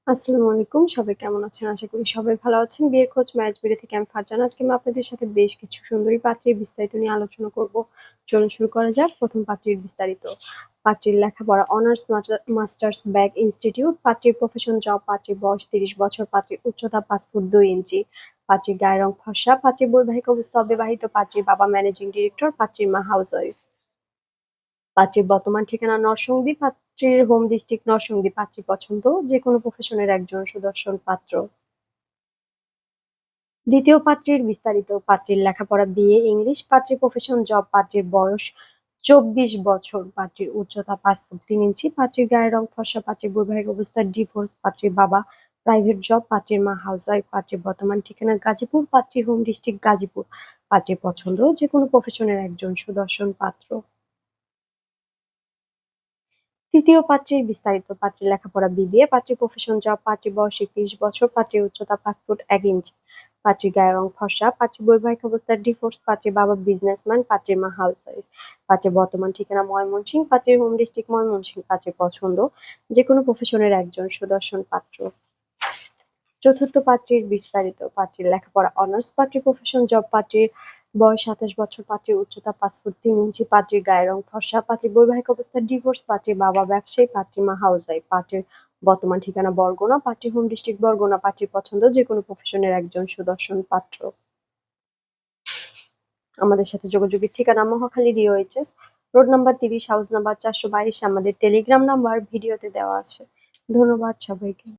আসসালামু আলাইকুম। সবাই কেমন আছেন? আশা করি সবাই ভালো আছেন। বিয়ের খোঁজ ম্যারেজ বিডি থেকে আমি ফারজানা। আজকে আমি আপনাদের সাথে বেশ কিছু সুন্দরী পাত্রীর বিস্তারিত নিয়ে আলোচনা করব। চলুন শুরু করা যাক। ১ম পাত্রীর বিস্তারিত। পাত্রীর লেখাপড়া অনার্স মাস্টার্স ব্যাক ইনস্টিটিউট। পাত্রীর প্রফেশন জব। পাত্রীর বয়স ৩০ বছর। পাত্রীর উচ্চতা ৫ ফুট ২ ইঞ্চি। পাত্রীর গায়ের রং ফর্সা। পাত্রীর বৈবাহিক অবস্থা অবিবাহিত। পাত্রীর বাবা ম্যানেজিং ডিরেক্টর। পাত্রীর মা হাউসওয়াইফ। পাত্রীর বর্তমান ঠিকানা নরসিংদী। পাত্রীর হোম ডিস্ট্রিক্ট নরসিংদী। পাত্রীর পছন্দ যেকোনো প্রফেশনের একজন সুদর্শন পাত্র। দ্বিতীয় পাত্রীর বিস্তারিত। পাত্রীর লেখাপড়া বিএ ইংলিশ। পাত্রীর প্রফেশন জব। পাত্রীর বয়স ২৪ বছর। পাত্রীর উচ্চতা ৫ ফুট ৩ ইঞ্চি। পাত্রীর গায়ের রং ফর্সা। পাত্রীর বৈবাহিক অবস্থা ডিভোর্স। পাত্রীর বাবা প্রাইভেট জব। পাত্রীর মা হাউসওয়াইফ। পাত্রীর বর্তমান ঠিকানা গাজীপুর। পাত্রীর হোম ডিস্ট্রিক্ট গাজীপুর। পাত্রীর পছন্দ যেকোনো প্রফেশনের একজন সুদর্শন পাত্র। তৃতীয় পাত্রীর বিস্তারিত। পাত্রীর লেখাপড়া বিবিএ। পাত্রীর প্রফেশন জব। পাত্রীর বয়স ৩১ বছর। পাত্রীর উচ্চতা ৫ ফুট ১ ইঞ্চি। পাত্রীর গায়ের রং ফর্সা। পাত্রীর বৈবাহিক অবস্থা ডিভোর্স। পাত্রীর বাবা বিজনেসম্যান। পাত্রীর মা হাউসওয়াইফ। পাত্রীর বর্তমান ঠিকানা ময়মনসিংহ। পাত্রীর হোম ডিস্ট্রিক্ট ময়মনসিংহ। পাত্রীর পছন্দ যেকোনো প্রফেশনের একজন সুদর্শন পাত্র। চতুর্থ পাত্রীর বিস্তারিত। পাত্রীর লেখাপড়া অনার্স। পাত্রীর প্রফেশন জব। পাত্রীর বয়স ২৭ বছর। পাত্রীর উচ্চতা ৫ ফুট ৩ ইঞ্চি। পাত্রীর গায়ের রং ফর্সা। পাত্রীর বৈবাহিক অবস্থা ডিভোর্স। পাত্রীর বাবা ব্যবসায়ী। পাত্রীর মা হাউসওয়াইফ। পাত্রীর বর্তমান ঠিকানা বরগুনা। পাত্রীর হোম ডিস্ট্রিক্ট বরগুনা। পাত্রীর পছন্দ যেকোনো প্রফেশনের একজন সুদর্শন পাত্র। আমাদের সাথে যোগাযোগের ঠিকানা Mohakhali DOHS road number ৩০ house number ৪২২। আমাদের টেলিগ্রাম নাম্বার ভিডিওতে দেওয়া আছে। ধন্যবাদ সবাইকে।